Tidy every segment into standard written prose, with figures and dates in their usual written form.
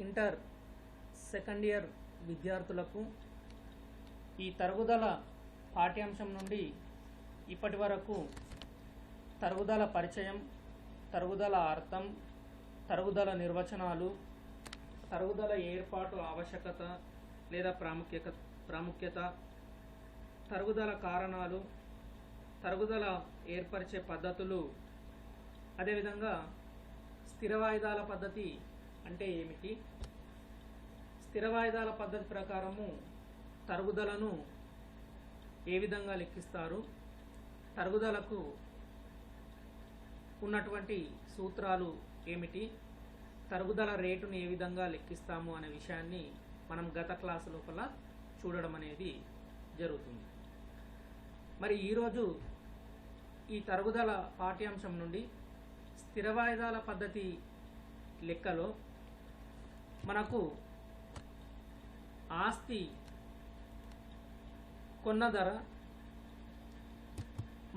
Inter second year విద్యార్థులకు ఈ తరుగుదల పాఠ్యాంశం నుండి ఇప్పటి వరకు తరుగుదల పరిచయం, తరుగుదల అర్థం, తరుగుదల నిర్వచనాలు, తరుగుదల ఏర్పాటు ఆవశ్యకత లేదా ప్రాముఖ్యత, తరుగుదల కారణాలు, తరుగుదల ఏర్పరిచే పద్ధతులు, అదేవిధంగా స్థిర వాయిదాల పద్ధతి అంటే ఏమిటి, స్థిర వాయిదాల పద్ధతి ప్రకారము తరుగుదలను ఏ విధంగా లెక్కిస్తారు, తరుగుదలకు ఉన్నటువంటి సూత్రాలు ఏమిటి, తరుగుదల రేటును ఏ విధంగా లెక్కిస్తాము అనే విషయాన్ని మనం గత క్లాసు లోపల చూడడం అనేది జరుగుతుంది. మరి ఈరోజు ఈ తరుగుదల పాఠ్యాంశం నుండి స్థిర వాయిదాల పద్ధతి లెక్కలో మనకు ఆస్తి కొన్న ధర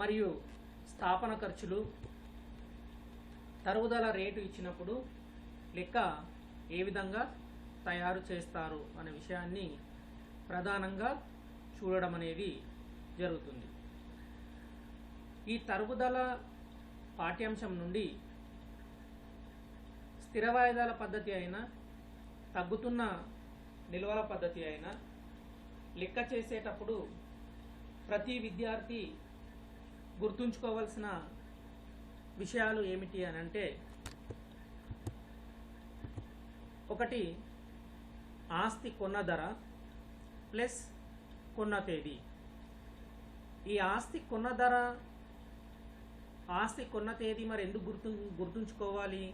మరియు స్థాపన ఖర్చులు, తరుగుదల రేటు ఇచ్చినప్పుడు లెక్క ఏ విధంగా తయారు చేస్తారు అనే విషయాన్ని ప్రధానంగా చూడడం అనేది జరుగుతుంది. ఈ తరుగుదల పాఠ్యాంశం నుండి స్థిర వాయిదాల పద్ధతి అయినా, తగ్గుతున్న నిల్వల పద్ధతి అయినా లెక్క చేసేటప్పుడు ప్రతి విద్యార్థి గుర్తుంచుకోవాల్సిన విషయాలు ఏమిటి అని అంటే, ఒకటి ఆస్తి కొన్న ధర ప్లస్ కొన్న తేదీ. ఈ ఆస్తి కొన్న ధర, ఆస్తి కొన్న తేదీ మరి ఎందుకు గుర్తుంచుకోవాలి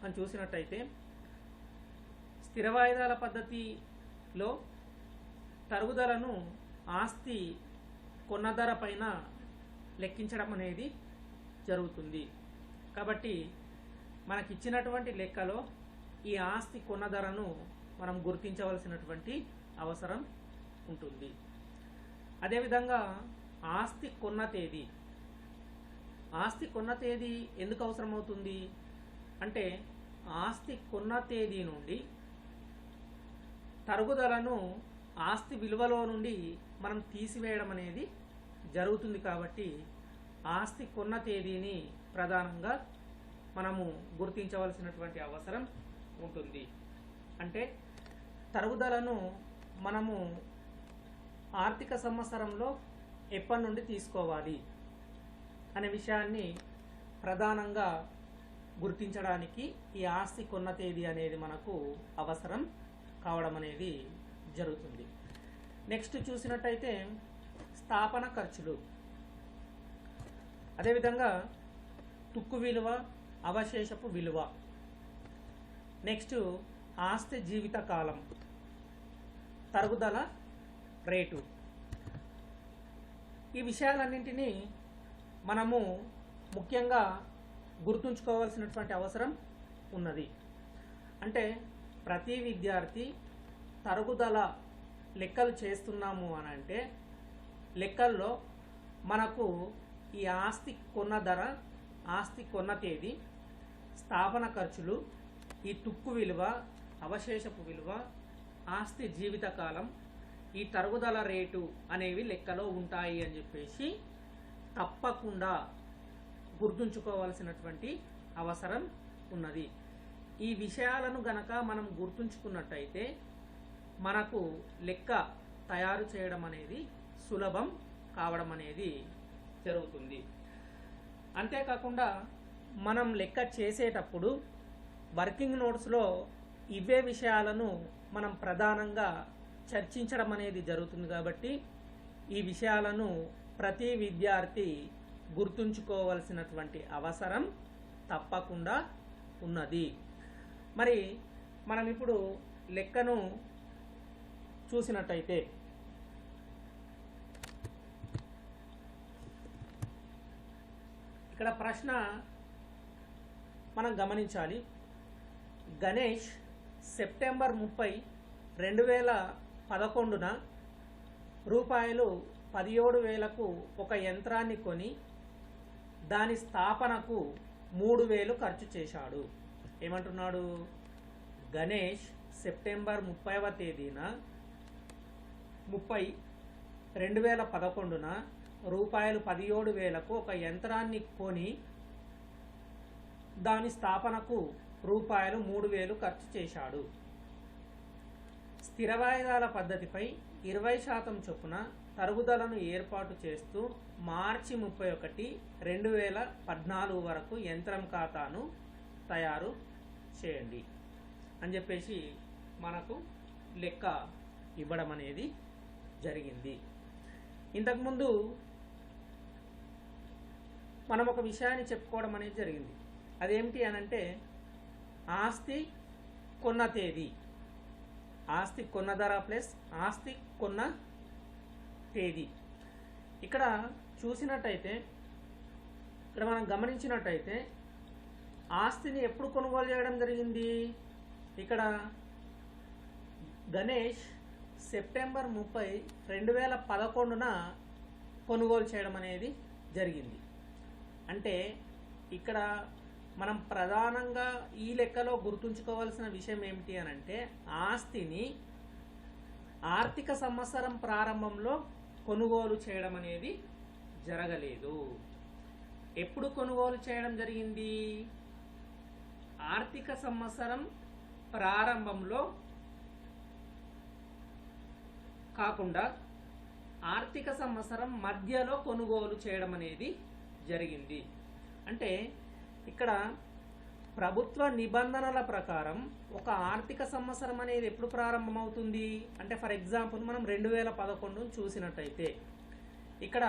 అని చూసినట్టయితే, స్థిర వాయిదాల పద్ధతిలో తరుగుదలను ఆస్తి కొన్న ధర పైన లెక్కించడం అనేది జరుగుతుంది. కాబట్టి మనకిచ్చినటువంటి లెక్కలో ఈ ఆస్తి కొన్న ధరను మనం గుర్తించవలసినటువంటి అవసరం ఉంటుంది. అదేవిధంగా ఆస్తి కొన్న తేదీ, ఆస్తి కొన్న తేదీ ఎందుకు అవసరమవుతుంది అంటే, ఆస్తి కొన్న తేదీ నుండి తరుగుదలను ఆస్తి విలువలో నుండి మనం తీసివేయడం అనేది జరుగుతుంది. కాబట్టి ఆస్తి కొన్న తేదీని ప్రధానంగా మనము గుర్తించవలసినటువంటి అవసరం ఉంటుంది. అంటే తరుగుదలను మనము ఆర్థిక సంవత్సరంలో ఎప్పటి నుండి తీసుకోవాలి అనే విషయాన్ని ప్రధానంగా గుర్తించడానికి ఈ ఆస్తి కొన్న తేదీ అనేది మనకు అవసరం కావడం అనేది జరుగుతుంది. నెక్స్ట్ చూసినట్టయితే స్థాపన ఖర్చులు, అదేవిధంగా తుక్కు విలువ, అవశేషపు విలువ, నెక్స్ట్ ఆస్తి జీవిత కాలం, తరుగుదల రేటు. ఈ విషయాలన్నింటినీ మనము ముఖ్యంగా గుర్తుంచుకోవాల్సినటువంటి అవసరం ఉన్నది. అంటే ప్రతి విద్యార్థి తరుగుదల లెక్కలు చేస్తున్నాము అని అంటే, లెక్కల్లో మనకు ఈ ఆస్తి కొన్న ధర, ఆస్తి కొన్న తేదీ, స్థాపన ఖర్చులు, ఈ తుక్కు విలువ, అవశేషపు విలువ, ఆస్తి జీవితకాలం, ఈ తరుగుదల రేటు అనేవి లెక్కలో ఉంటాయి అని చెప్పేసి తప్పకుండా గుర్తుంచుకోవాల్సినటువంటి అవసరం ఉన్నది. ఈ విషయాలను గనక మనం గుర్తుంచుకున్నట్టయితే మనకు లెక్క తయారు చేయడం అనేది సులభం కావడం అనేది జరుగుతుంది. అంతేకాకుండా మనం లెక్క చేసేటప్పుడు వర్కింగ్ నోట్స్లో ఇవే విషయాలను మనం ప్రధానంగా చర్చించడం అనేది జరుగుతుంది. కాబట్టి ఈ విషయాలను ప్రతి విద్యార్థి గుర్తుంచుకోవాల్సినటువంటి అవసరం తప్పకుండా ఉన్నది. మరి మనం ఇప్పుడు లెక్కను చూసినట్టయితే, ఇక్కడ ప్రశ్న మనం గమనించాలి. గణేష్ సెప్టెంబర్ 30, 2011న రూపాయలు 17,000కు ఒక యంత్రాన్ని కొని దాని స్థాపనకు 3,000 ఖర్చు చేశాడు. ఏమంటున్నాడు? గణేష్ సెప్టెంబర్ 30వ తేదీన 30/2011న రూపాయలు 17,000కు ఒక యంత్రాన్ని కొని దాని స్థాపనకు రూపాయలు 3,000 ఖర్చు చేశాడు. స్థిర వాయిదాల పద్ధతిపై 20% చొప్పున తరుగుదలను ఏర్పాటు చేస్తూ మార్చి 31, 2014 వరకు యంత్రం ఖాతాను తయారు చేయండి అని చెప్పేసి మనకు లెక్క ఇవ్వడం అనేది జరిగింది. ఇంతకుముందు మనం ఒక విషయాన్ని చెప్పుకోవడం అనేది జరిగింది. అదేమిటి అనంటే ఆస్తి కొన్న తేదీ, ఆస్తి కొన్న ధర ప్లస్ ఆస్తి కొన్న తేదీ. ఇక్కడ చూసినట్టయితే, ఇక్కడ మనం గమనించినట్టయితే ఆస్తిని ఎప్పుడు కొనుగోలు చేయడం జరిగింది? ఇక్కడ గణేష్ సెప్టెంబర్ 30, 2011న కొనుగోలు చేయడం అనేది జరిగింది. అంటే ఇక్కడ మనం ప్రధానంగా ఈ లెక్కలో గుర్తుంచుకోవాల్సిన విషయం ఏమిటి అనంటే ఆస్తిని ఆర్థిక సంవత్సరం ప్రారంభంలో కొనుగోలు చేయడం అనేది జరగలేదు. ఎప్పుడు కొనుగోలు చేయడం జరిగింది? ఆర్థిక సంవత్సరం ప్రారంభంలో కాకుండా ఆర్థిక సంవత్సరం మధ్యలో కొనుగోలు చేయడం అనేది జరిగింది. అంటే ఇక్కడ ప్రభుత్వ నిబంధనల ప్రకారం ఒక ఆర్థిక సంవత్సరం అనేది ఎప్పుడు ప్రారంభమవుతుంది అంటే, ఫర్ ఎగ్జాంపుల్ మనం 2011 చూసినట్టయితే ఇక్కడ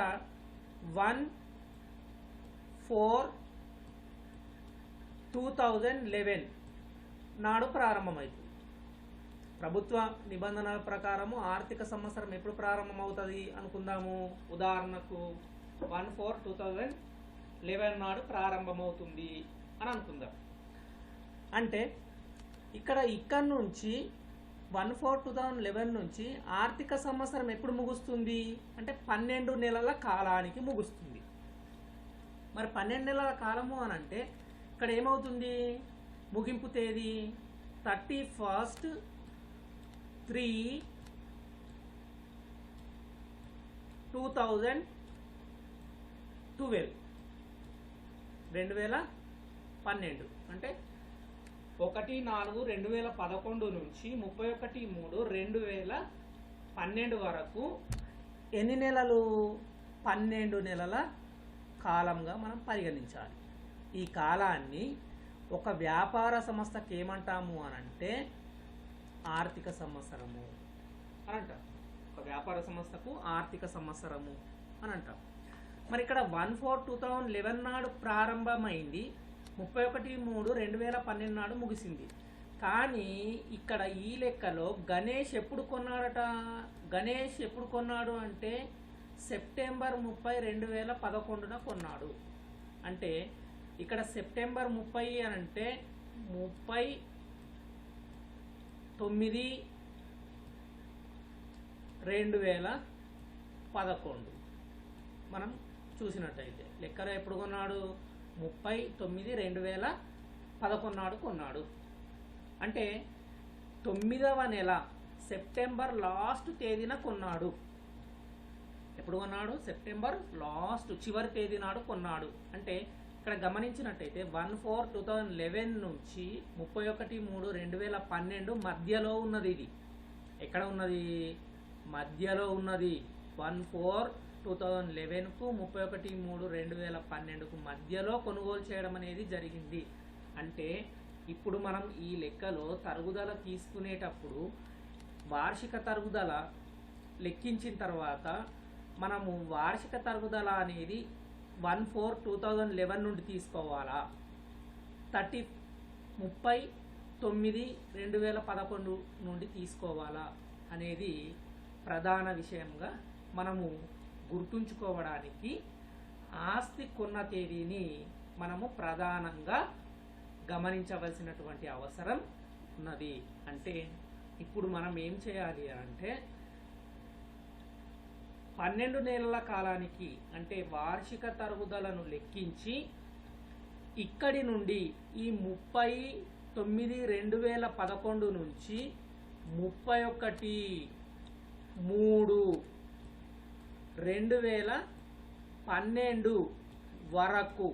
1/4/2011 నాడు ప్రారంభమవుతుంది. ప్రభుత్వ నిబంధనల ప్రకారము ఆర్థిక సంవత్సరం ఎప్పుడు ప్రారంభమవుతుంది అనుకుందాము. ఉదాహరణకు 1/4/2011 నాడు ప్రారంభమవుతుంది అని అనుకుందాం. అంటే ఇక్కడ నుంచి 1/4/2011 నుంచి ఆర్థిక సంవత్సరం ఎప్పుడు ముగుస్తుంది అంటే 12 నెలల కాలానికి ముగుస్తుంది. మరి 12 నెలల కాలము అని అంటే ఇక్కడ ఏమవుతుంది? ముగింపు తేదీ 31/3/2012 2012 అంటే 1/4/2011 నుంచి 31/3/2012 వరకు ఎన్ని నెలలు? 12 నెలల కాలంగా మనం పరిగణించాలి. ఈ కాలాన్ని ఒక వ్యాపార సంస్థకి ఏమంటాము అనంటే ఆర్థిక సంవత్సరము అని అంటాం. ఒక వ్యాపార సంస్థకు ఆర్థిక సంవత్సరము అని అంటాం. మరి ఇక్కడ 1/4/2011 నాడు ప్రారంభమైంది, 31/3/2012 నాడు ముగిసింది. కానీ ఇక్కడ ఈ లెక్కలో గణేష్ ఎప్పుడు కొన్నాడట? గణేష్ ఎప్పుడు కొన్నాడు అంటే సెప్టెంబర్ 30, 2011న కొన్నాడు. అంటే ఇక్కడ సెప్టెంబర్ 30 అని అంటే 30/9/2011 మనం చూసినట్టయితే లెక్కలో ఎప్పుడు కొన్నాడు? 30/9/2011 నాడు కొన్నాడు. అంటే 9వ నెల సెప్టెంబర్ లాస్ట్ తేదీన కొన్నాడు. ఎప్పుడు కొన్నాడు? సెప్టెంబర్ లాస్ట్ చివరి తేదీ నాడు కొన్నాడు. అంటే ఇక్కడ గమనించినట్టయితే 1/4/2011 నుంచి 31/3/2012 మధ్యలో ఉన్నది. ఇది ఎక్కడ ఉన్నది? మధ్యలో ఉన్నది. 1/4/2011కు 31/3/2012కు మధ్యలో కొనుగోలు చేయడం అనేది జరిగింది. అంటే ఇప్పుడు మనం ఈ లెక్కలో తరుగుదల తీసుకునేటప్పుడు వార్షిక తరుగుదల లెక్కించిన తర్వాత మనము వార్షిక తరుగుదల అనేది 1/4/2011 నుండి తీసుకోవాలా, 30/9/2011 నుండి తీసుకోవాలా అనేది ప్రధాన విషయంగా మనము గుర్తుంచుకోవడానికి ఆస్తి కొన్న తేదీని మనము ప్రధానంగా గమనించవలసినటువంటి అవసరం ఉన్నది. అంటే ఇప్పుడు మనం ఏం చేయాలి అంటే 12 నెలల కాలానికి అంటే వార్షిక తరుగుదలను లెక్కించి ఇక్కడి నుండి ఈ 9/2011 నుంచి 31/3/2012 వరకు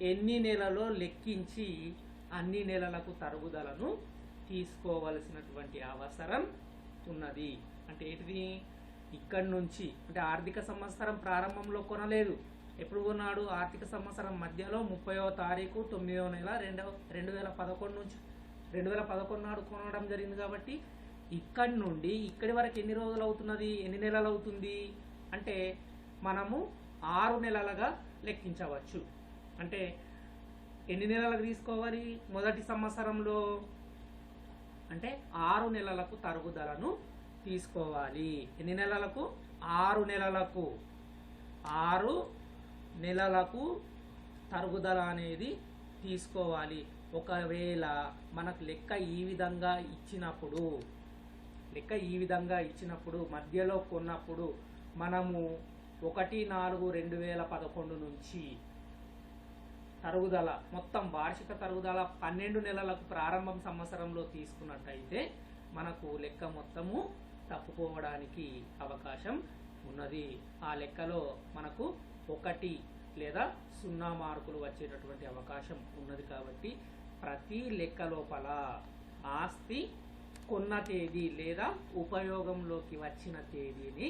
ఎన్ని నెలలో లెక్కించి అన్ని నెలలకు తరుగుదలను తీసుకోవలసినటువంటి అవసరం ఉన్నది. అంటే ఏంటిది? ఇక్కడి నుంచి అంటే ఆర్థిక సంవత్సరం ప్రారంభంలో కొనలేదు. ఎప్పుడు కొన్నాడు? ఆర్థిక సంవత్సరం మధ్యలో 30వ తారీఖు 9వ నెల 2011 నుంచి 2011 నాడు కొనడం జరిగింది. కాబట్టి ఇక్కడి నుండి ఇక్కడి వరకు ఎన్ని రోజులు అవుతున్నది? ఎన్ని నెలలు అవుతుంది అంటే మనము 6 నెలలుగా లెక్కించవచ్చు. అంటే ఎన్ని నెలలకు తీసుకోవాలి? మొదటి సంవత్సరంలో అంటే 6 నెలలకు తరుగుదలను తీసుకోవాలి. ఎన్ని నెలలకు? 6 నెలలకు. 6 నెలలకు తరుగుదల అనేది తీసుకోవాలి. ఒకవేళ మనకు లెక్క ఈ విధంగా ఇచ్చినప్పుడు మధ్యలో కొన్నప్పుడు మనము 1/4/2011 నుంచి తరుగుదల మొత్తం వార్షిక తరుగుదల 12 నెలలకు ప్రారంభం సంవత్సరంలో తీసుకున్నట్టయితే మనకు లెక్క మొత్తము తప్పుకోవడానికి అవకాశం ఉన్నది. ఆ లెక్కలో మనకు 1 లేదా 0 మార్కులు వచ్చేటటువంటి అవకాశం ఉన్నది. కాబట్టి ప్రతి లెక్క లోపల ఆస్తి కొన్న తేదీ లేదా ఉపయోగంలోకి వచ్చిన తేదీని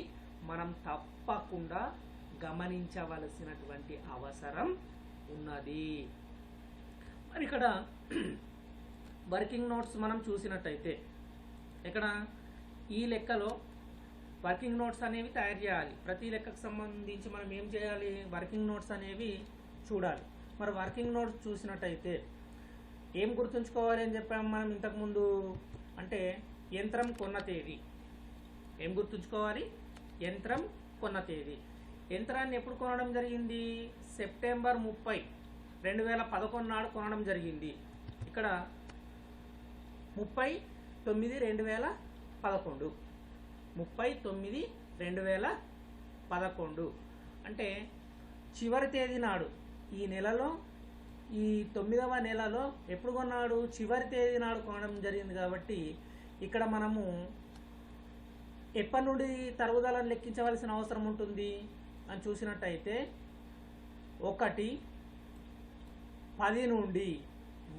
మనం తప్పకుండా గమనించవలసినటువంటి అవసరం ఉన్నది. మరి ఇక్కడ వర్కింగ్ నోట్స్ మనం చూసినట్టయితే ఇక్కడ ఈ లెక్కలో వర్కింగ్ నోట్స్ అనేవి తయారు చేయాలి. ప్రతి లెక్కకు సంబంధించి మనం ఏం చేయాలి? వర్కింగ్ నోట్స్ అనేవి చూడాలి. మరి వర్కింగ్ నోట్స్ చూసినట్టయితే ఏం గుర్తుంచుకోవాలి అని చెప్పాము మనం ఇంతకుముందు? అంటే యంత్రం కొన్న తేదీ. ఏం గుర్తుంచుకోవాలి? యంత్రం కొన్న తేదీ. యంత్రాన్ని ఎప్పుడు కొనడం జరిగింది? సెప్టెంబర్ 30, 2011 నాడు కొనడం జరిగింది. ఇక్కడ 30/9/2011 30/9/2011 అంటే చివరి తేదీ నాడు. ఈ నెలలో ఈ 9వ నెలలో ఎప్పుడు కొన్నాడు? చివరి తేదీ నాడు కొనడం జరిగింది. కాబట్టి ఇక్కడ మనము ఎప్పటి నుండి తరుగుదలను లెక్కించవలసిన అవసరం ఉంటుంది అని చూసినట్టయితే 1/10 నుండి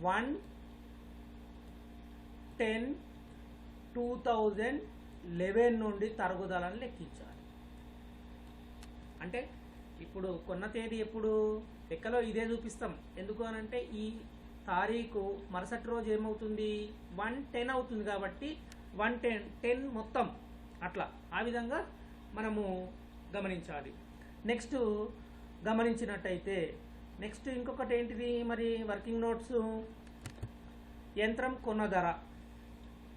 1/10/2011 నుండి తరుగుదలను లెక్కించాలి. అంటే ఇప్పుడు కొన్న తేదీ ఎప్పుడు? లెక్కలో ఇదే చూపిస్తాం. ఎందుకు అనంటే ఈ తారీఖు మరుసటి రోజు ఏమవుతుంది? 1/10 అవుతుంది. కాబట్టి 1/10 మొత్తం అట్లా ఆ విధంగా మనము గమనించాలి. నెక్స్ట్ గమనించినట్టయితే నెక్స్ట్ ఇంకొకటి ఏంటిది? మరి వర్కింగ్ నోట్స్ యంత్రం కొన్న ధర.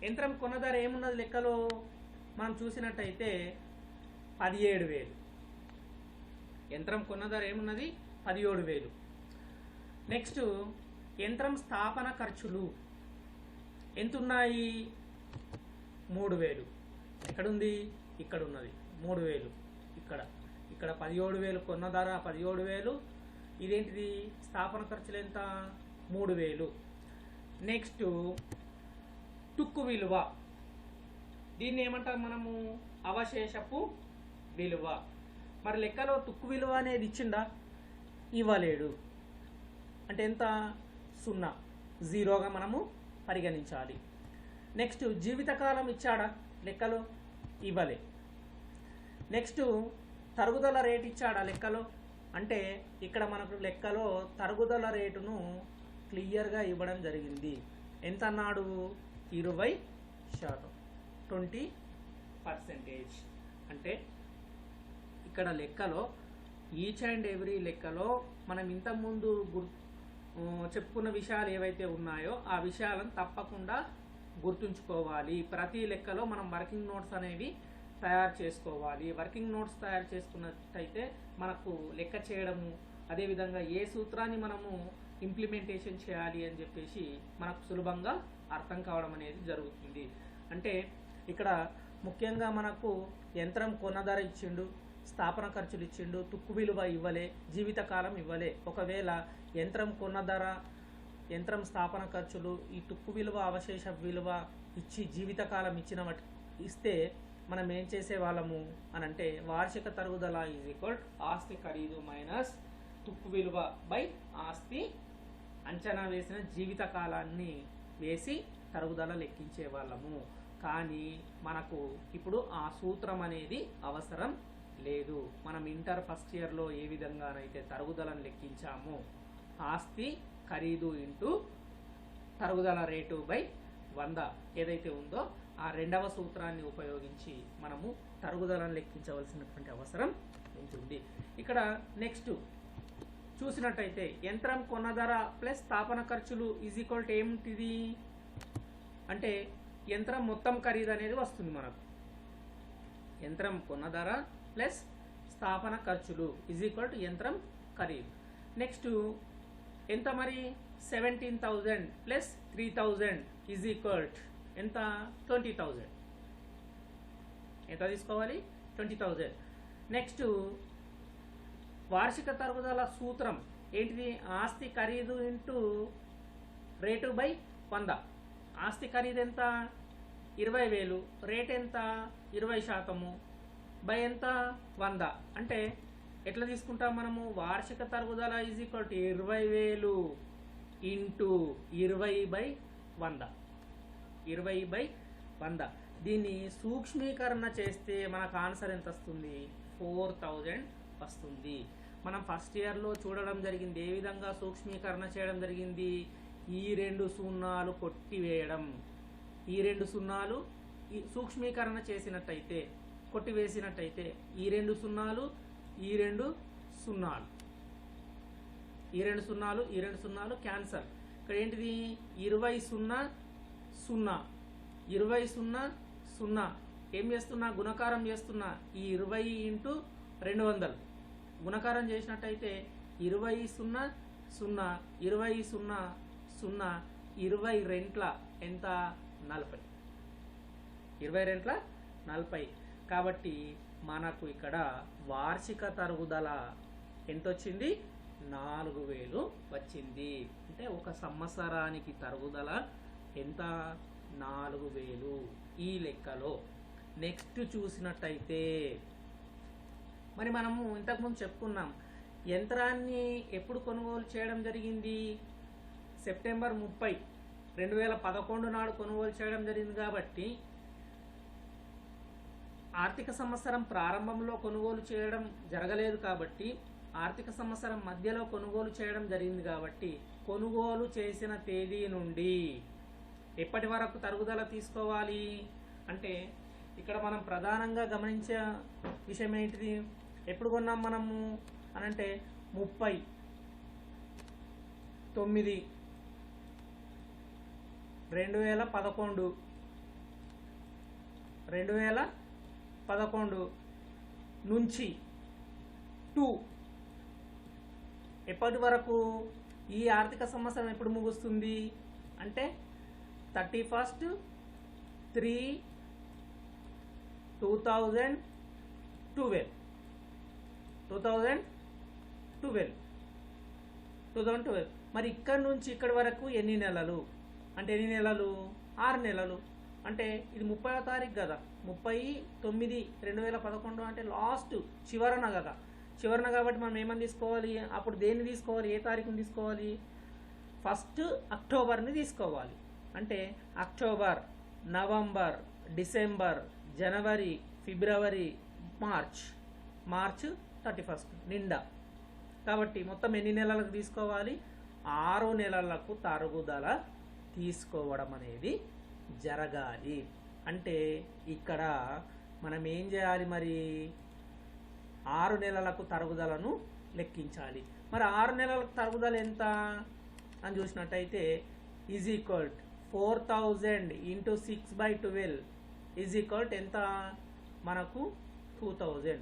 యంత్రం కొన్న ధర ఏమున్నది లెక్కలో మనం చూసినట్టయితే 17,000. యంత్రం కొన్న ధర ఏమున్నది? 17,000. నెక్స్ట్ యంత్రం స్థాపన ఖర్చులు ఎంతున్నాయి? 3,000. ఎక్కడుంది? ఇక్కడ ఉన్నది 3,000. ఇక్కడ 17,000 కొన్న ధర 17,000. ఇదేంటిది? స్థాపన ఖర్చులు ఎంత? 3,000. నెక్స్ట్ తుక్కు విలువ. దీన్ని ఏమంటాం మనము? అవశేషపు విలువ. మరి లెక్కలో తుక్కు విలువ అనేది ఇచ్చిండా? ఇవ్వలేడు. అంటే ఎంత? 0, 0గా మనము పరిగణించాలి. నెక్స్ట్ జీవితకాలం ఇచ్చాడా లెక్కలో? ఇవ్వలే. నెక్స్ట్ తరుగుదల రేటు ఇచ్చాడా లెక్కలో? అంటే ఇక్కడ మనకు లెక్కలో తరుగుదల రేటును క్లియర్గా ఇవ్వడం జరిగింది. ఎంత అన్నాడు? 20%, 20%. అంటే ఇక్కడ లెక్కలో ఈచ్ అండ్ ఎవ్రీ లెక్కలో మనం ఇంతకుముందు చెప్పుకున్న విషయాలు ఏవైతే ఉన్నాయో ఆ విషయాలను తప్పకుండా గుర్తుంచుకోవాలి. ప్రతి లెక్కలో మనం వర్కింగ్ నోట్స్ అనేవి తయారు చేసుకోవాలి. వర్కింగ్ నోట్స్ తయారు చేసుకున్నట్టయితే మనకు లెక్క చేయడము, అదేవిధంగా ఏ సూత్రాన్ని మనము ఇంప్లిమెంటేషన్ చేయాలి అని చెప్పేసి మనకు సులభంగా అర్థం కావడం అనేది జరుగుతుంది. అంటే ఇక్కడ ముఖ్యంగా మనకు యంత్రం కొన్న ధర ఇచ్చిండు, స్థాపన ఖర్చులు ఇచ్చిండు, తుక్కు విలువ ఇవ్వలే, జీవితకాలం ఇవ్వలే. ఒకవేళ యంత్రం కొన్న ధర యంత్రం స్థాపన ఖర్చులు, ఈ తుక్కు విలువ అవశేష విలువ ఇచ్చి జీవితకాలం ఇచ్చిన ఇస్తే మనం ఏం చేసే వాళ్ళము అని అంటే వార్షిక తరుగుదల ఈజ్ ఈక్వల్ ఆస్తి ఖరీదు మైనస్ తుక్కు విలువ బై ఆస్తి అంచనా వేసిన జీవిత కాలాన్ని వేసి తరుగుదల లెక్కించే వాళ్ళము. కానీ మనకు ఇప్పుడు ఆ సూత్రం అనేది అవసరం లేదు. మనం ఇంటర్ ఫస్ట్ ఇయర్లో ఏ విధంగానైతే తరుగుదలను లెక్కించామో ఆస్తి ఖరీదు ఇంటూ తరుగుదల రేటు బై 100 ఏదైతే ఉందో ఆ రెండవ సూత్రాన్ని ఉపయోగించి మనము తరుగుదలను లెక్కించవలసినటువంటి అవసరం ఉంటుంది. ఇక్కడ నెక్స్ట్ చూసినట్టయితే యంత్రం కొన్న ధర ప్లస్ స్థాపన ఖర్చులు ఈజ్ ఈక్వల్ టు ఏమిటిది అంటే యంత్రం మొత్తం ఖరీదు అనేది వస్తుంది మనకు. యంత్రం కొన్న ధర ప్లస్ స్థాపన ఖర్చులు ఈజ్ ఈక్వల్ టు యంత్రం ఖరీదు. నెక్స్ట్ ఎంత మరి 17,000 ప్లస్ 3,000 ఈజ్ ఈక్వల్ ఎంత 20,000. ఎంత తీసుకోవాలి 20,000. నెక్స్ట్ వార్షిక తరుగుదల సూత్రం ఏంటిది ఆస్తి ఖరీదు ఇంటూ రేటు బై 100. ఆస్తి ఖరీదు ఎంత 20,000, రేట్ ఎంత 20% బై ఎంత 100. అంటే ఎట్లా తీసుకుంటాం మనము వార్షిక తరుగుదల ఈజ్ ఈక్వల్ టు 20,000 ఇంటూ 20/100. 20/100 దీన్ని సూక్ష్మీకరణ చేస్తే మనకు ఆన్సర్ ఎంత వస్తుంది 4,000 వస్తుంది. మనం ఫస్ట్ ఇయర్లో చూడడం జరిగింది ఏ విధంగా సూక్ష్మీకరణ చేయడం జరిగింది. ఈ 2 సున్నాలు కొట్టివేయడం, ఈ 2 సున్నాలు సూక్ష్మీకరణ చేసినట్టయితే కొట్టివేసినట్టయితే ఈ 2 సున్నాలు ఈ 2 సున్నాలు ఈ 2 సున్నాలు ఈ 2 సున్నాలు క్యాన్సల్. ఇక్కడ ఏంటిది 20 0 0 20 0 0 ఏం చేస్తున్నా గుణకారం చేస్తున్నా ఈ 20 ఇంటూ 200 గుణకారం చేసినట్టయితే 20 0 0 20 0 0 20 రెంట్ల ఎంత 40. 20 రెంట్ల 40. కాబట్టి మనకు ఇక్కడ వార్షిక తరుగుదల ఎంత వచ్చింది 4,000 వచ్చింది. అంటే ఒక సంవత్సరానికి తరుగుదల ఎంత 4,000 ఈ లెక్కలో. నెక్స్ట్ చూసినట్టయితే మరి మనము ఇంతకుముందు చెప్పుకున్నాం యంత్రాన్ని ఎప్పుడు కొనుగోలు చేయడం జరిగింది సెప్టెంబర్ 30, 2011 నాడు కొనుగోలు చేయడం జరిగింది. కాబట్టి ఆర్థిక సంవత్సరం ప్రారంభంలో కొనుగోలు చేయడం జరగలేదు కాబట్టి ఆర్థిక సంవత్సరం మధ్యలో కొనుగోలు చేయడం జరిగింది. కాబట్టి కొనుగోలు చేసిన తేదీ నుండి ఎప్పటి వరకు తరుగుదల తీసుకోవాలి అంటే ఇక్కడ మనం ప్రధానంగా గమనించే విషయం ఏంటిది ఎప్పుడు కొన్నాం మనము అనంటే 30/9/2011 నుంచి 2 ఎప్పటి వరకు ఈ ఆర్థిక సంవత్సరం ఎప్పుడు ముగుస్తుంది అంటే 31st 3/2012 మరి ఇక్కడ నుంచి ఇక్కడి వరకు ఎన్ని నెలలు అంటే ఎన్ని నెలలు 6 నెలలు. అంటే ఇది 30వ తారీఖు కదా 30/9/2011 అంటే లాస్ట్ చివరన కదా చివరన. కాబట్టి మనం ఏమని తీసుకోవాలి అప్పుడు దేన్ని తీసుకోవాలి ఏ తారీఖుని తీసుకోవాలి 1 అక్టోబర్ని తీసుకోవాలి. అంటే అక్టోబర్, నవంబర్, డిసెంబర్, జనవరి, ఫిబ్రవరి, మార్చ్ 31st నిండా. కాబట్టి మొత్తం ఎన్ని నెలలకు తీసుకోవాలి 6 నెలలకు తరుగుదల తీసుకోవడం అనేది జరగాలి. అంటే ఇక్కడ మనం ఏం చేయాలి మరి 6 నెలలకు తరుగుదలను లెక్కించాలి. మరి 6 నెలలకు తరుగుదల ఎంత అని చూసినట్టయితే is equal 4,000 into 6/12 is equal ఎంత మనకు 2,000.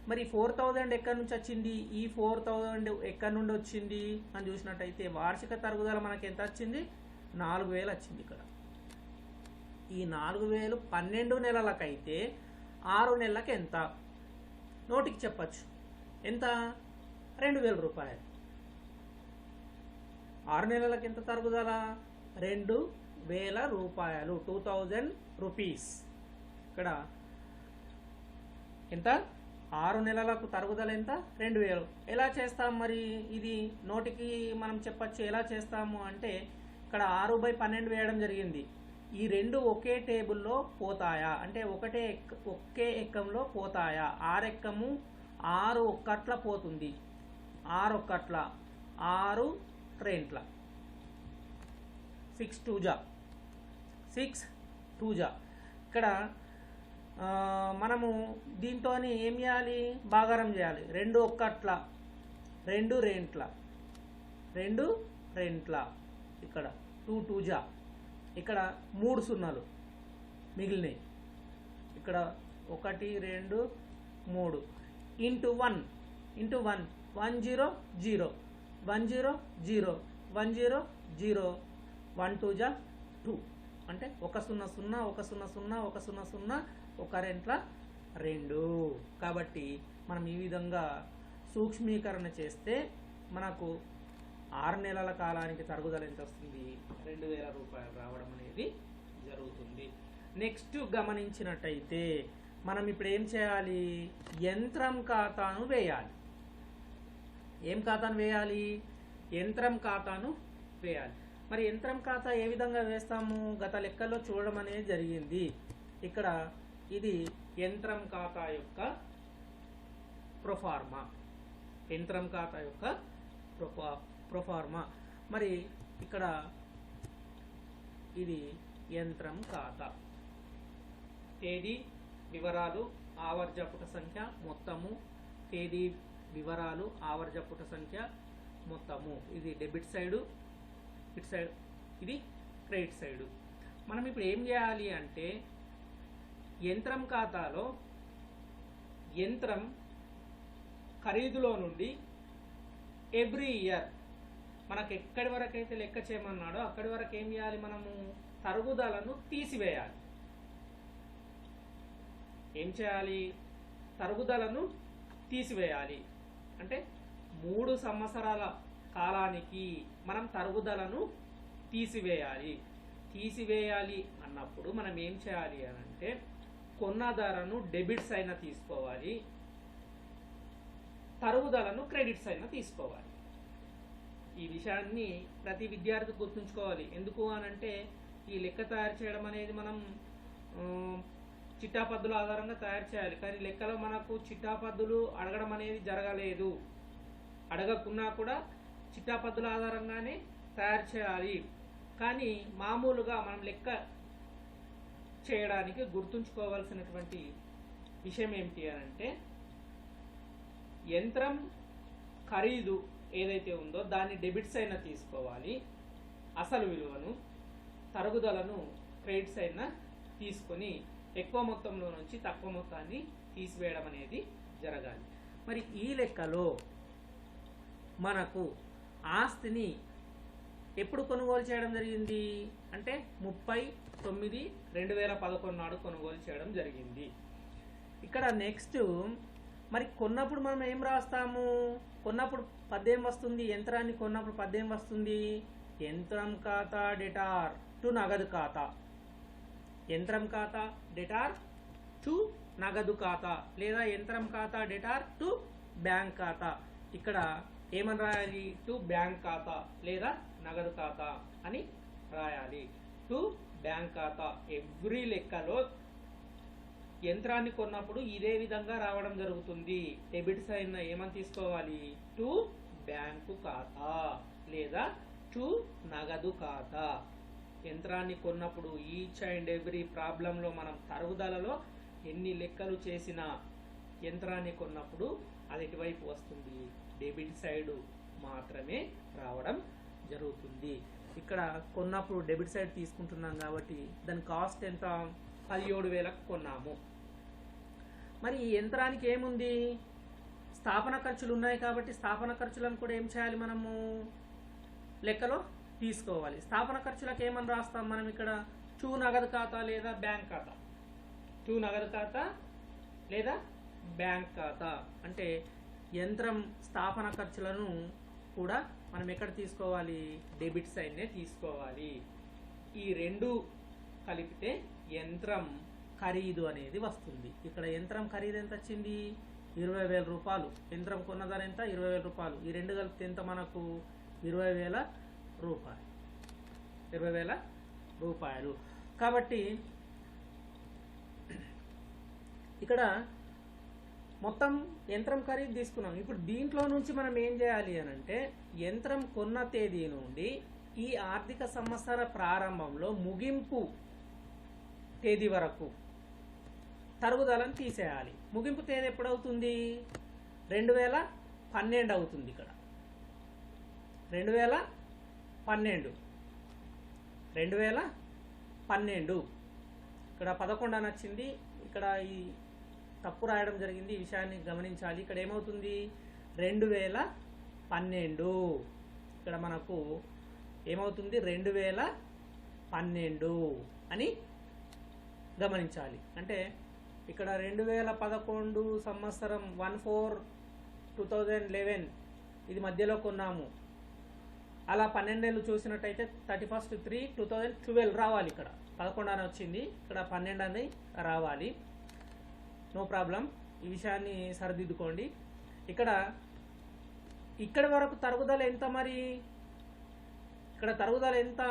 మరి 4,000 ఎక్కడి నుంచి వచ్చింది ఈ 4,000 ఎక్కడి నుండి వచ్చింది అని చూసినట్టయితే వార్షిక తరుగుదల మనకి ఎంత వచ్చింది 4,000 వచ్చింది. ఇక్కడ ఈ 4,000 12 నెలలకైతే 6 నెలలకు ఎంత నోటికి చెప్పచ్చు ఎంత 2,000 రూపాయలు. 6 నెలలకు ఎంత తరుగుదల? 2000 రూపాయలు, 2000 రూపీస్. ఇక్కడ ఎంత? 6 నెలలకు తరుగుదల ఎంత? 2000. ఎలా చేస్తాం మరి? ఇది నోటికి మనం చెప్పచ్చు. ఎలా చేస్తాము అంటే ఇక్కడ 6/12 వేయడం జరిగింది. ఈ రెండు ఒకే టేబుల్లో పోతాయా అంటే ఒకే ఎక్కంలో పోతాయా? 6 ఎక్కము 6 ఒక్కట్ల పోతుంది. 6 ఒక్కట్ల 6 రెంట్ల 6 2 జా. ఇక్కడ మనము దీంతో ఏం చేయాలి? భాగారం చేయాలి. 2 ఒక్కట్ల 2 రెంట్ల 2 రెంట్ల. ఇక్కడ 2 2 జా. ఇక్కడ 3 సున్నాలు మిగిలినాయి. ఇక్కడ 1 2 3 ఇంటూ 1 1 0 0 1 0 0 1 0 0 1 2 జా 2 అంటే 1 0 0 1 0 0 1 0 0 1 రెంట్ల 2. కాబట్టి మనం ఈ విధంగా సూక్ష్మీకరణ చేస్తే మనకు 6 నెలల కాలానికి తరుగుదల ఎంత వస్తుంది? 2000 రూపాయలు రావడం అనేది జరుగుతుంది. నెక్స్ట్ గమనించినట్టయితే మనం ఇప్పుడు ఏం చేయాలి? యంత్రం ఖాతాను వేయాలి. ఏం ఖాతాను వేయాలి? యంత్రం ఖాతాను వేయాలి. మరి యంత్రం ఖాతా ఏ విధంగా వేస్తాము? గత లెక్కల్లో చూడడం అనేది జరిగింది. ఇక్కడ ఇది యంత్రం ఖాతా యొక్క ప్రొఫార్మా. యంత్రం ఖాతా యొక్క ప్రొఫార్మా. మరి ఇక్కడ ఇది యంత్రం ఖాతా. తేదీ వివరాలు ఆవర్జపుట సంఖ్య మొత్తము. తేదీ వివరాలు ఆవర్జపుట సంఖ్య మొత్తము. ఇది డెబిట్ సైడు, ఇటు సైడ్ ఇది క్రెడిట్ సైడు. మనం ఇప్పుడు ఏం చేయాలి అంటే యంత్రం ఖాతాలో యంత్రం ఖరీదులో నుండి ఎవ్రీ ఇయర్ మనకు ఎక్కడి వరకు అయితే లెక్క చేయమన్నాడో అక్కడి వరకు ఏం చేయాలి? మనము తరుగుదలను తీసివేయాలి. ఏం చేయాలి? తరుగుదలను తీసివేయాలి. అంటే 3 సంవత్సరాల కాలానికి మనం తరుగుదలను తీసివేయాలి. తీసివేయాలి అన్నప్పుడు మనం ఏం చేయాలి అని అంటే కొన్న ధరను డెబిట్స్ అయినా తీసుకోవాలి, తరుగుదలను క్రెడిట్స్ అయినా తీసుకోవాలి. ఈ విషయాన్ని ప్రతి విద్యార్థి గుర్తుంచుకోవాలి. ఎందుకు అనంటే ఈ లెక్క తయారు చేయడం అనేది మనం చిట్టాపద్దుల ఆధారంగా తయారు చేయాలి. కానీ లెక్కలో మనకు చిట్టాపద్దులు అడగడం అనేది జరగలేదు. అడగకున్నా కూడా చిట్టాపద్దుల ఆధారంగానే తయారు చేయాలి. కానీ మామూలుగా మనం లెక్క చేయడానికి గుర్తుంచుకోవాల్సినటువంటి విషయం ఏమిటి అంటే యంత్రం ఖరీదు ఏదైతే ఉందో దాన్ని డెబిట్స్ అయినా తీసుకోవాలి, అసలు విలువను తరుగుదలను క్రెడిట్స్ అయినా తీసుకొని ఎక్కువ మొత్తంలో నుంచి తక్కువ మొత్తాన్ని తీసివేయడం అనేది జరగాలి. మరి ఈ లెక్కలో మనకు ఆస్తిని ఎప్పుడు కొనుగోలు చేయడం జరిగింది అంటే 30/9/2011 నాడు కొనుగోలు చేయడం జరిగింది. ఇక్కడ నెక్స్ట్ మరి కొన్నప్పుడు మనం ఏం రాస్తాము? కొన్నప్పుడు పద్యం వస్తుంది. యంత్రాన్ని కొన్నప్పుడు పద్యం వస్తుంది. యంత్రం ఖాతా డెటార్ టు నగదు ఖాతా. యంత్రం ఖాతా డెటార్ టు నగదు ఖాతా లేదా యంత్రం ఖాతా డెటార్ టు బ్యాంక్ ఖాతా. ఇక్కడ ఏమని రాయాలి? టు బ్యాంక్ ఖాతా లేదా నగదు ఖాతా అని రాయాలి. టు బ్యాంక్ ఖాతా. ఎవ్రీ లెక్కలో యంత్రాన్ని కొన్నప్పుడు ఇదే విధంగా రావడం జరుగుతుంది. డెబిట్ సైన్ ఏమని తీసుకోవాలి? టు బ్యాంకు ఖాతా లేదా టు నగదు ఖాతా. యంత్రాన్ని కొన్నప్పుడు ఈచ్ అండ్ ఎవ్రీ ప్రాబ్లంలో మనం తరుగుదలలో ఎన్ని లెక్కలు చేసినా యంత్రాన్ని కొన్నప్పుడు అది ఎటువైపు వస్తుంది? డెబిట్ సైడ్ మాత్రమే రావడం జరుగుతుంది. ఇక్కడ కొన్నప్పుడు డెబిట్ సైడ్ తీసుకుంటున్నాం కాబట్టి దాని కాస్ట్ ఎంత? 17,000కు కొన్నాము. మరి ఈ యంత్రానికి ఏముంది? స్థాపన ఖర్చులు ఉన్నాయి కాబట్టి స్థాపన ఖర్చులను కూడా ఏం చేయాలి? మనము లెక్కలో తీసుకోవాలి. స్థాపన ఖర్చులకు ఏమని రాస్తాం మనం? ఇక్కడ టు నగదు ఖాతా లేదా బ్యాంక్ ఖాతా. టు నగదు ఖాతా లేదా బ్యాంక్ ఖాతా అంటే యంత్రం స్థాపన ఖర్చులను కూడా మనం ఎక్కడ తీసుకోవాలి, డెబిట్ సైడ్నే తీసుకోవాలి. ఈ రెండు కలిపితే యంత్రం ఖరీదు అనేది వస్తుంది. ఇక్కడ యంత్రం ఖరీదు ఎంత వచ్చింది, 20,000 రూపాయలు. యంత్రం కొన్న ధర ఎంత, 20,000 రూపాయలు. ఈ రెండు కలిపితే ఎంత మనకు, 20,000 రూపాయలు. 20,000 రూపాయలు. కాబట్టి ఇక్కడ మొత్తం యంత్రం ఖరీదు తీసుకున్నాం. ఇప్పుడు దీంట్లో నుంచి మనం ఏం చేయాలి అని అంటే, యంత్రం కొన్న తేదీ నుండి ఈ ఆర్థిక సంవత్సర ప్రారంభంలో ముగింపు తేదీ వరకు తరుగుదలను తీసేయాలి. ముగింపు తేదీ ఎప్పుడవుతుంది, 2012 అవుతుంది. ఇక్కడ 2012 ఇక్కడ 11 అని వచ్చింది. ఇక్కడ ఈ తప్పు రాయడం జరిగింది, ఈ విషయాన్ని గమనించాలి. ఇక్కడ ఏమవుతుంది, 2012 ఇక్కడ మనకు ఏమవుతుంది, 2012 అని గమనించాలి. అంటే ఇక్కడ 2011 సంవత్సరం 1/4/2011 ఇది మధ్యలో కొన్నాము. అలా 12 నెలలు చూసినట్టయితే 31/3/2012 రావాలి. ఇక్కడ 11 అని వచ్చింది, ఇక్కడ 12 అని రావాలి. నో ప్రాబ్లం, ఈ విషయాన్ని సరిదిద్దుకోండి. ఇక్కడ వరకు తరుగుదల ఎంత, మరి ఇక్కడ తరుగుదల ఎంత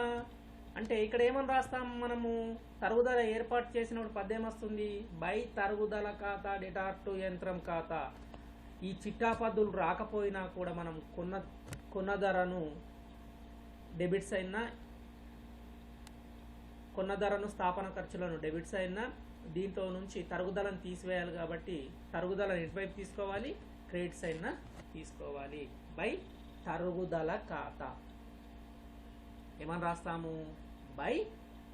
అంటే ఇక్కడ ఏమని రాస్తాం మనము, తరుగుదల ఏర్పాటు చేసినప్పుడు పద్యం వస్తుంది, బై తరుగుదల ఖాతా డెటార్ టు యంత్రం ఖాతా. ఈ చిట్టాపద్దులు రాకపోయినా కూడా మనం కొన్న ధరను డెబిట్స్ అయినా, కొన్న ధరను స్థాపన ఖర్చులను డెబిట్స్ అయినా దీంట్లో నుంచి తరుగుదలను తీసివేయాలి. కాబట్టి తరుగుదలను ఎటువైపు తీసుకోవాలి, క్రెడిట్స్ అయినా తీసుకోవాలి. బై తరుగుదల ఖాతా ఏమని రాస్తాము, బై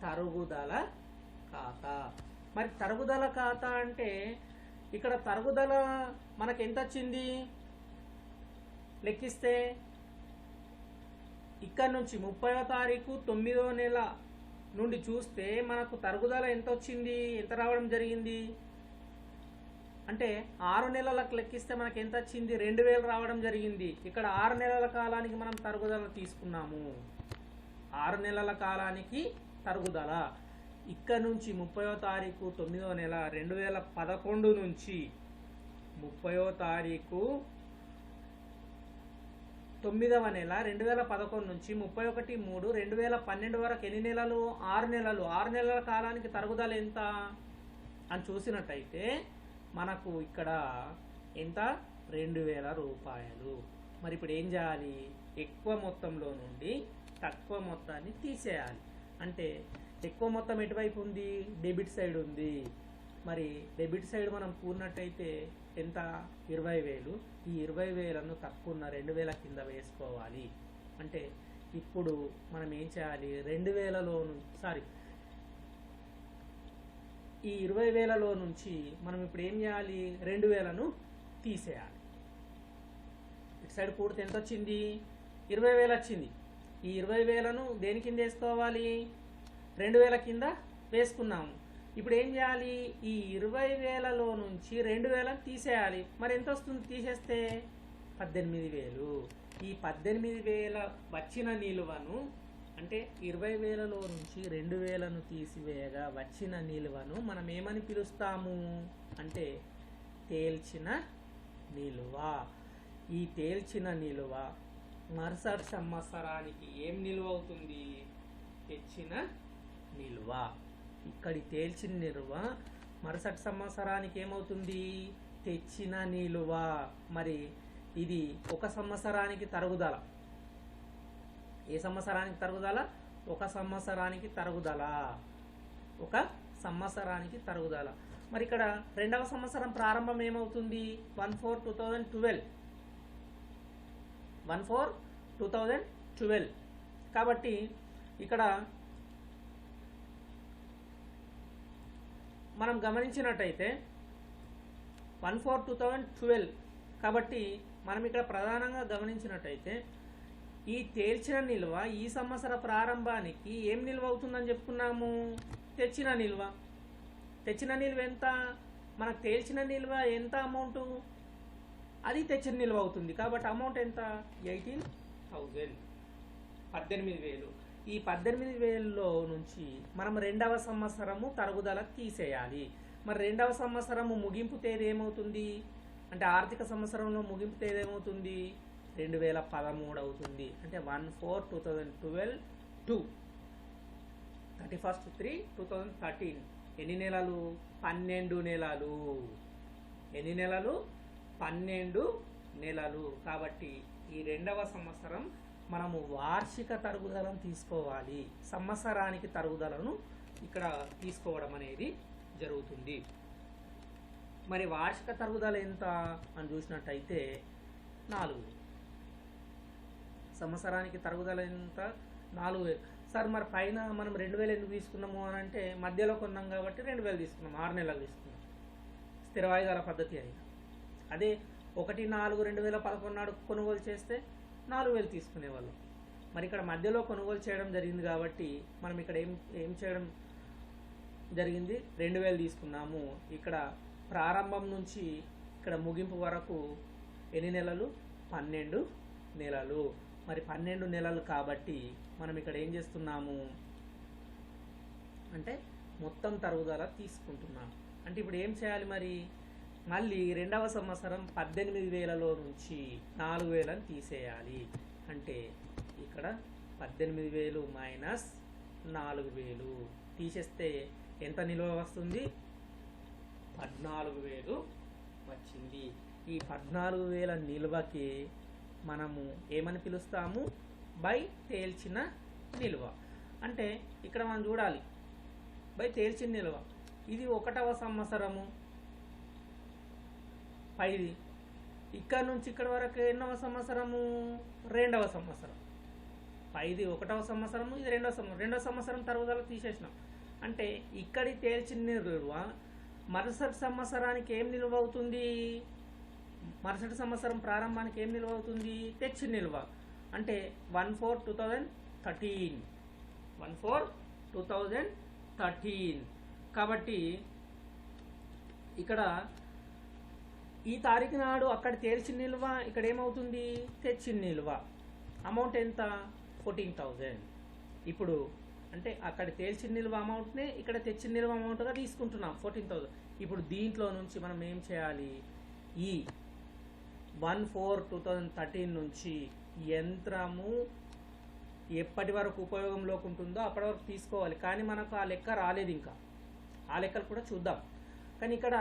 తరుగుదల ఖాతా. మరి తరుగుదల ఖాతా అంటే ఇక్కడ తరుగుదల మనకు ఎంత వచ్చింది లెక్కిస్తే, ఇక్కడ నుంచి 30వ తారీఖు 9వ నెల నుండి చూస్తే మనకు తరుగుదల ఎంత వచ్చింది, ఎంత రావడం జరిగింది అంటే 6 నెలలకు లెక్కిస్తే మనకు ఎంత వచ్చింది, 2,000 రావడం జరిగింది. ఇక్కడ 6 నెలల కాలానికి మనం తరుగుదల తీసుకున్నాము. 6 నెలల కాలానికి తరుగుదల. ఇక్కడ నుంచి 30వ తారీఖు 9వ నెల 2011 నుంచి 30వ తారీఖు 9వ నెల 2011 నుంచి 31/3/2012 వరకు ఎన్ని నెలలు, 6 నెలలు. 6 నెలల కాలానికి తరుగుదల ఎంత అని చూసినట్టయితే మనకు ఇక్కడ ఎంత, 2,000 రూపాయలు. మరి ఇప్పుడు ఏం చేయాలి, ఎక్కువ మొత్తంలో నుండి తక్కువ మొత్తాన్ని తీసేయాలి. అంటే ఎక్కువ మొత్తం ఎటువైపు ఉంది, డెబిట్ సైడ్ ఉంది. మరి డెబిట్ సైడ్ మనం కూడినట్టయితే ఎంత, 20,000. ఈ 20,000ను తక్కువ ఉన్న 2,000 కింద వేసుకోవాలి. అంటే ఇప్పుడు మనం ఏం చేయాలి, 2,000లో ఈ 20,000లో నుంచి మనం ఇప్పుడు ఏం చేయాలి, 2,000ను తీసేయాలి. ఇటు సైడ్ కూడితే ఎంత వచ్చింది, 20,000 వచ్చింది. ఈ 20,000ను దేని కింద వేసుకోవాలి, 2,000 కింద వేసుకున్నాము. ఇప్పుడు ఏం చేయాలి, ఈ 20,000లో నుంచి 2,000 తీసేయాలి. మరి ఎంత వస్తుంది తీసేస్తే, 18,000. ఈ 18,000 వచ్చిన నిలువను అంటే 20,000లో నుంచి 2,000ను తీసివేయగా వచ్చిన నిలువను మనం ఏమని పిలుస్తాము అంటే తేల్చిన నిలువ. ఈ తేల్చిన నిలువ మరుసటి సంవత్సరానికి ఏం నిలువ అవుతుంది, తెచ్చిన నిలువ. ఇక్కడి తేల్చిన నిలువ మరుసటి సంవత్సరానికి ఏమవుతుంది, తెచ్చిన నిలువ. మరి ఇది ఒక సంవత్సరానికి తరుగుదల. ఏ సంవత్సరానికి తరుగుదల, ఒక సంవత్సరానికి తరుగుదల, ఒక సంవత్సరానికి తరుగుదల. మరి ఇక్కడ రెండవ సంవత్సరం ప్రారంభం ఏమవుతుంది, 1/4/2012. 1/4/2012. కాబట్టి ఇక్కడ మనం గమనించినట్టయితే 1/4/2012. కాబట్టి మనం ఇక్కడ ప్రధానంగా గమనించినట్టయితే ఈ తేల్చిన నిల్వ ఈ సంవత్సర ప్రారంభానికి ఏం నిల్వ అవుతుందని చెప్పుకున్నాము, తెచ్చిన నిల్వ. తెచ్చిన నిల్వ ఎంత, మనకు తేల్చిన నిల్వ ఎంత అమౌంట్, అది తెచ్చిన నిల్వ అవుతుంది. కాబట్టి అమౌంట్ ఎంత, 18 18,000 18,000. ఈ 18,000లో నుంచి మనం రెండవ సంవత్సరము తరుగుదల తీసేయాలి. మరి రెండవ సంవత్సరము ముగింపు తేదీ ఏమవుతుంది అంటే ఆర్థిక సంవత్సరంలో ముగింపు తేదీ ఏమవుతుంది 2013 అవుతుంది. అంటే 1/4/2012 to 31/3/2013. ఎన్ని నెలలు 12 నెలలు. ఎన్ని నెలలు 12 నెలలు. కాబట్టి ఈ రెండవ సంవత్సరం మనము వార్షిక తరుగుదలను తీసుకోవాలి. సంవత్సరానికి తరుగుదలను ఇక్కడ తీసుకోవడం అనేది జరుగుతుంది. మరి వార్షిక తరుగుదల ఎంత అని చూసినట్టయితే 4. సంవత్సరానికి తరుగుదల ఎంత 4,000. సార్ మరి పైన మనం 2,000 ఎందుకు తీసుకున్నాము అని అంటే మధ్యలో కొన్నాం కాబట్టి 2,000 తీసుకున్నాం, 6 నెలలకు తీసుకున్నాం, స్థిర వాయిదాల పద్ధతి అయినా. అదే 1/4/2011 నాడు కొనుగోలు చేస్తే 4,000 తీసుకునేవాళ్ళం. మరి ఇక్కడ మధ్యలో కొనుగోలు చేయడం జరిగింది కాబట్టి మనం ఇక్కడ ఏం చేయడం జరిగింది 2,000 తీసుకున్నాము. ఇక్కడ ప్రారంభం నుంచి ఇక్కడ ముగింపు వరకు ఎన్ని నెలలు 12 నెలలు. మరి 12 నెలలు కాబట్టి మనం ఇక్కడ ఏం చేస్తున్నాము అంటే మొత్తం తరుగుదల తీసుకుంటున్నాం. అంటే ఇప్పుడు ఏం చేయాలి మరి మళ్ళీ రెండవ సంవత్సరం 18,000లో నుంచి 4,000 తీసేయాలి. అంటే ఇక్కడ 18,000 మైనస్ 4,000 తీసేస్తే ఎంత నిల్వ వస్తుంది 14,000 వచ్చింది. ఈ 14,000 నిల్వకి మనము ఏమని పిలుస్తాము బై తేల్చిన నిల్వ. అంటే ఇక్కడ మనం చూడాలి బై తేల్చిన నిల్వ. ఇది 1వ సంవత్సరము పైది. ఇక్కడ నుంచి ఇక్కడ వరకు ఎన్నవ సంవత్సరము 2వ సంవత్సరం. పైది 1వ సంవత్సరము, ఇది 2వ సంవత్సరం. 2వ సంవత్సరం తరుగుదల తీసేసినాం. అంటే ఇక్కడి తేల్చిన నిల్వ మరుసటి సంవత్సరానికి ఏం నిల్వ అవుతుంది మరుసటి సంవత్సరం ప్రారంభానికి ఏం నిల్వ అవుతుంది తెచ్చిన నిల్వ. అంటే 1/4/2013. 1/4/2013. కాబట్టి ఇక్కడ ఈ తారీఖు నాడు అక్కడ తేల్చిన నిల్వ ఇక్కడ ఏమవుతుంది తెచ్చిన నిల్వ. అమౌంట్ ఎంత 14,000. ఇప్పుడు అంటే అక్కడ తేల్చిన నిల్వ అమౌంట్నే ఇక్కడ తెచ్చిన నిల్వ అమౌంట్గా తీసుకుంటున్నాం 14,000. ఇప్పుడు దీంట్లో నుంచి మనం ఏం చేయాలి ఈ 1/4/2013 నుంచి యంత్రము ఎప్పటి వరకు ఉపయోగంలోకి ఉంటుందో అప్పటి వరకు తీసుకోవాలి. కానీ మనకు ఆ లెక్క రాలేదు, ఇంకా ఆ లెక్కలు కూడా చూద్దాం. కానీ ఇక్కడ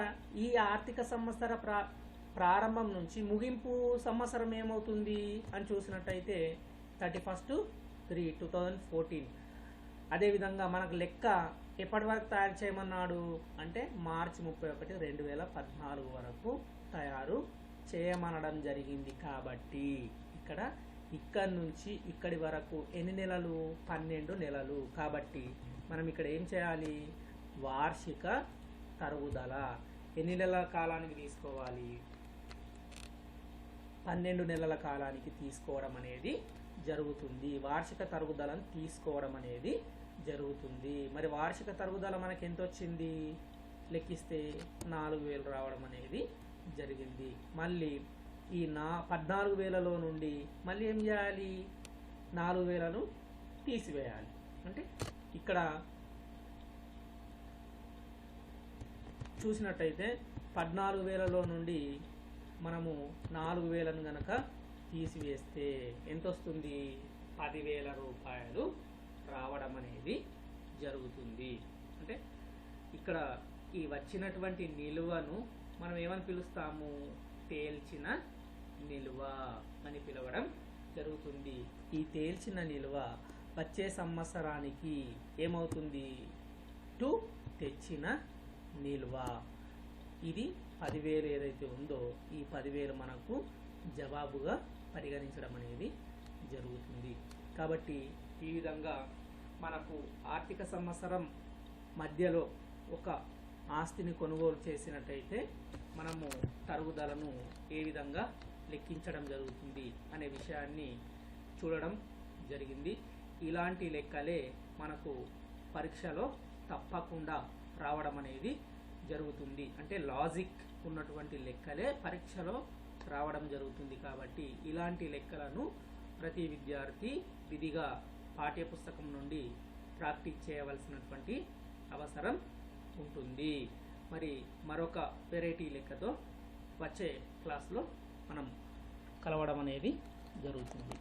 ఈ ఆర్థిక సంవత్సర ప్రారంభం నుంచి ముగింపు సంవత్సరం ఏమవుతుంది అని చూసినట్టయితే 31/3/2014. అదేవిధంగా మనకు లెక్క ఎప్పటి వరకు తయారు చేయమన్నాడు అంటే మార్చి 31, 2014 వరకు తయారు చేయమనడం జరిగింది. కాబట్టి ఇక్కడి నుంచి ఇక్కడి వరకు ఎన్ని నెలలు 12 నెలలు. కాబట్టి మనం ఇక్కడ ఏం చేయాలి వార్షిక తరుగుదల ఎన్ని నెలల కాలానికి తీసుకోవాలి 12 నెలల కాలానికి తీసుకోవడం అనేది జరుగుతుంది. వార్షిక తరుగుదలను తీసుకోవడం అనేది జరుగుతుంది. మరి వార్షిక తరుగుదల మనకి ఎంత వచ్చింది లెక్కిస్తే 4,000 రావడం అనేది జరిగింది. మళ్ళీ ఈ 14,000లో నుండి మళ్ళీ ఏం చేయాలి 4,000ను తీసివేయాలి. అంటే ఇక్కడ చూసినట్టయితే 14,000లో నుండి మనము 4,000ను గనక తీసివేస్తే ఎంత వస్తుంది 10,000 రూపాయలు రావడం అనేది జరుగుతుంది. అంటే ఇక్కడ ఈ వచ్చినటువంటి నిల్వను మనం ఏమని పిలుస్తాము తేల్చిన నిల్వ అని పిలవడం జరుగుతుంది. ఈ తేల్చిన నిల్వ వచ్చే సంవత్సరానికి ఏమవుతుంది తెచ్చిన నిల్వ. ఇది 10,000 ఏదైతే ఉందో ఈ 10,000 మనకు జవాబుగా పరిగణించడం అనేది జరుగుతుంది. కాబట్టి ఈ విధంగా మనకు ఆర్థిక సంవత్సరం మధ్యలో ఒక ఆస్తిని కొనుగోలు చేసినట్టయితే మనము తరుగుదలను ఏ విధంగా లెక్కించడం జరుగుతుంది అనే విషయాన్ని చూడడం జరిగింది. ఇలాంటి లెక్కలే మనకు పరీక్షలో తప్పకుండా రావడం అనేది జరుగుతుంది. అంటే లాజిక్ ఉన్నటువంటి లెక్కలే పరీక్షలో రావడం జరుగుతుంది. కాబట్టి ఇలాంటి లెక్కలను ప్రతి విద్యార్థి విధిగా పాఠ్యపుస్తకం నుండి ప్రాక్టీస్ చేయవలసినటువంటి అవసరం ఉంటుంది. మరి మరొక వెరైటీ లెక్కతో వచ్చే క్లాస్లో మనం కలవడం అనేది జరుగుతుంది.